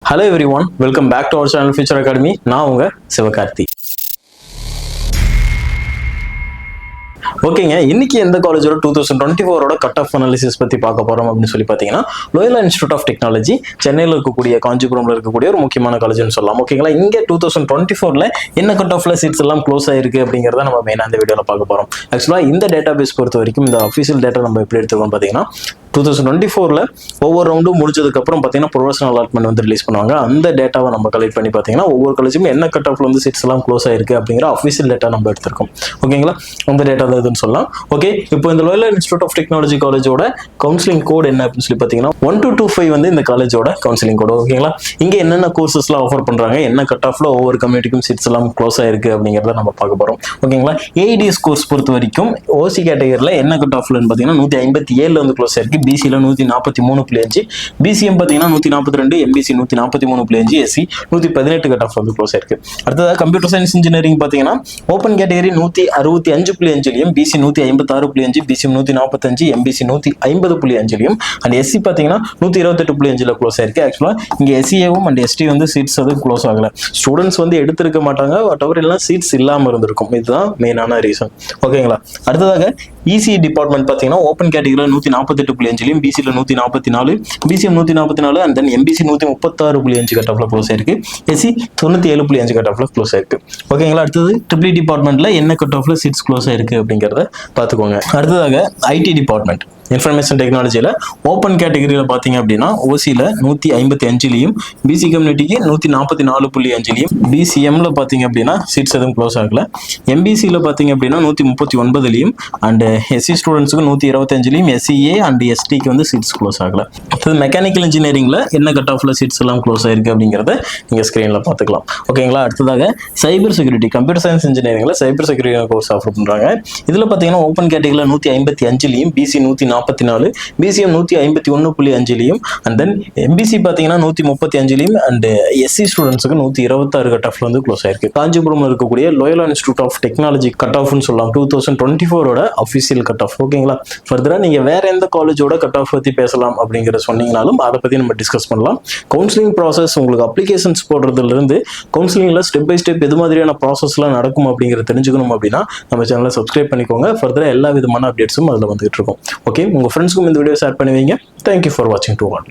Hello everyone, welcome back to our channel Future Academy. நான் உங்க சிவகார்த்தி. ஓகேங்க, இன்னைக்கு எந்த காலேஜோட 2024 கட் ஆஃப் அனாலிசிஸ் பத்தி பார்க்க போறோம் அப்படின்னு சொல்லி பாத்தீங்கன்னா, லோயலா இன்ஸ்டிடியூட் ஆஃப் டெக்னாலஜி சென்னையில் இருக்கக்கூடிய காஞ்சிபுரம்ல இருக்கக்கூடிய ஒரு முக்கியமான காலேஜ்னு சொல்லலாம். ஓகேங்களா, இங்க 2024ல என்ன கட் ஆஃப்ல சீட்ஸ் எல்லாம் க்ளோஸ் ஆயிருக்கு அப்படிங்கறத நம்ம மெயினா இந்த வீடியோல பார்க்க போறோம். ஆக்சுவலா இந்த டேட்டா பேஸ் பொறுத்த வரைக்கும் இந்த அஃபிஷியல் டேட்டா நம்ம எப்படி எடுத்துக்கோம் பாத்தீங்கன்னா, 2024ல ஒவ்வொரு ரவுண்டும் முடிஞ்சதுக்கு அப்புறம் பாத்தீங்கன்னா ப்ரொஃபஷனல் அலாட்மெண்ட் வந்து ரிலீஸ் பண்ணுவாங்க. அந்த டேட்டாவை நம்ம கலெக்ட் பண்ணி பாத்தீங்கன்னா ஒவ்வொரு காலேஜும் என்ன கட் ஆஃப்ல வந்து சீட்ஸ் எல்லாம் க்ளோஸ் ஆயிருக்கு அப்படிங்கிற அஃபிஷியல் டேட்டா நம்ம எடுத்திருக்கோம். ஓகேங்களா, அந்த டேட்டா தான் இதுன்னு சொல்லலாம். ஓகே, இப்போ இந்த லோயலா இன்ஸ்டிடியூட் ஆஃப் டெக்னாலஜி காலேஜோட கவுன்சிலிங் கோட் என்ன அப்படின்னு சொல்லி பாத்தீங்கன்னா 1225 வந்து இந்த காலேஜோட கவுன்சிலிங் கோட். ஓகேங்களா, இங்க என்னென்ன கோர்சஸ்லாம் ஆஃபர் பண்றாங்க, என்ன கட் ஆஃப்ல ஒவ்வொரு கம்யூனிட்டிக்கும் சீட்ஸ் எல்லாம் க்ளோஸ் ஆயிருக்கு அப்படிங்கறத நம்ம பார்க்க போறோம். ஓகேங்களா, ஏடிஎஸ் கோர்ஸ் பொறுத்த வரைக்கும் ஓசி கேட்டகரியில என்ன கட் ஆஃப்ல பாத்தீங்கன்னா 157 வந்து க்ளோஸ் ஆயிருக்கு. பிசில 143.5, பிசிஎம் பாத்தீங்கன்னா 142, எம்பிசி 143.5, எஸ்சி 118 கட் ஆஃப் வந்து க்ளோஸ் ஆயிருக்கு. அடுத்ததாக கம்ப்யூட்டர் சயின்ஸ் இன்ஜினியரிங் பாத்தீங்கன்னா open category 165.5, BC 156.5, BCM 145, MBC 150.5 and SC பாத்தீங்கன்னா 128.5 க்ளோஸ் ஆயிருக்கு. ஆக்சுவலா இங்க எஸ்சிஏவும் அண்ட் எஸ்டி வந்து சீட்ஸ் வந்து க்ளோஸ் ஆகல. ஸ்டூடெண்ட்ஸ் வந்து எடுத்திருக்க மாட்டாங்க, பட் அவர் எல்லாம் சீட்ஸ் இல்லாம இருந்திருக்கும். இதுதான் மெயினான ரீசன். ஓகேங்களா, அடுத்ததாக இசி டிபார்ட்மெண்ட் பாத்தீங்கன்னா ஓப்பன் கேட்டகரியில 148.5, பிசில 144, BCM 144 and then MBC 136.5 cut ஆஃப்ல க்ளோஸ் ஆயிருக்கு. எஸ்சி 97.5 கட் ஆஃப்ல க்ளோஸ் ஆயிருக்கு. ஓகேங்களா, அடுத்தது ட்ரிபிள் டிபார்ட்மெண்ட்ல என்ன கட் ஆஃப்ல சீட்ஸ் க்ளோஸ் ஆயிருக்கு அப்படிங்கறத பாத்துக்கோங்க. அடுத்ததாக ஐடி டிபார்ட்மெண்ட் இன்ஃபர்மேஷன் டெக்னாலஜியில் ஓப்பன் கேட்டகரியில் பார்த்தீங்க அப்படின்னா ஓசியில் 155, பிசி கம்யூனிட்டிக்கு 144.5, பிசிஎம்ல பார்த்தீங்க அப்படின்னா சீட்ஸ் எதுவும் க்ளோஸ் ஆகல. எம்பிசியில் பார்த்தீங்க அப்படின்னா 139 அண்ட் எஸ்சி ஸ்டூடெண்ட்ஸுக்கு 125, எஸ்சிஏ அண்ட் எஸ்டிக்கு வந்து சீட்ஸ் க்ளோஸ் ஆகல. அடுத்தது மெக்கானிக்கல் இன்ஜினியரிங்கில் என்ன கட் ஆஃப்ல சீட்ஸ் எல்லாம் க்ளோஸ் ஆயிருக்கு அப்படிங்கிறத நீங்கள் ஸ்க்ரீனில் பார்த்துக்கலாம். ஓகேங்களா, அடுத்ததாக சைபர் செக்யூரிட்டி கம்ப்யூட்டர் சயின்ஸ் இன்ஜினியரிங்கில் சைபர் செக்யூரிட்டி கோர்ஸ் ஆஃபர் பண்ணுறாங்க. இதில் பார்த்தீங்கன்னா ஓப்பன் கேட்டகரியில் 155, BC 144, BCM 151.5 and then MBC பாத்தீங்கன்னா 135 அண்ட் எஸ்சி ஸ்டூடெண்ட்ஸுக்கு 126 கட் ஆஃப்ல வந்து க்ளோஸ் ஆயிருக்கு. காஞ்சிபுரம் இருக்கக்கூடிய Loyola Institute of Technology cut ஆஃப்னு சொல்லலாம் 2024 அஃபிஷியல் கட் ஆஃப். ஓகேங்களா, ஃபர்தரா நீங்க வேற எந்த காலேஜோட கட் ஆஃப் பத்தி பேசலாம் அப்படிங்கிற சொன்னீங்கனாலும் அதை பத்தி நம்ம டிஸ்கஸ் பண்ணலாம். கவுன்சிலிங் ப்ராசஸ் உங்களுக்கு அப்ளிகேஷன்ஸ் போடுறதுல இருந்து கவுன்சிலிங்ல ஸ்டெப் பை ஸ்டெப் எது மாதிரியான ப்ராசஸ்லாம் நடக்கும் அப்படிங்கிறத தெரிஞ்சுக்கணும் அப்படின்னா நம்ம சேனலை சப்ஸ்கிரைப் பண்ணிக்கோங்க. ஃபர்தரா எல்லா விதமான அப்டேட்ஸும் அதில் வந்துகிட்டு இருக்கும். ஓகே, உங்க ஃப்ரெண்ட்ஸ்க்கும் இந்த வீடியோ ஷேர் பண்ணுவீங்க. Thank you for watching to all.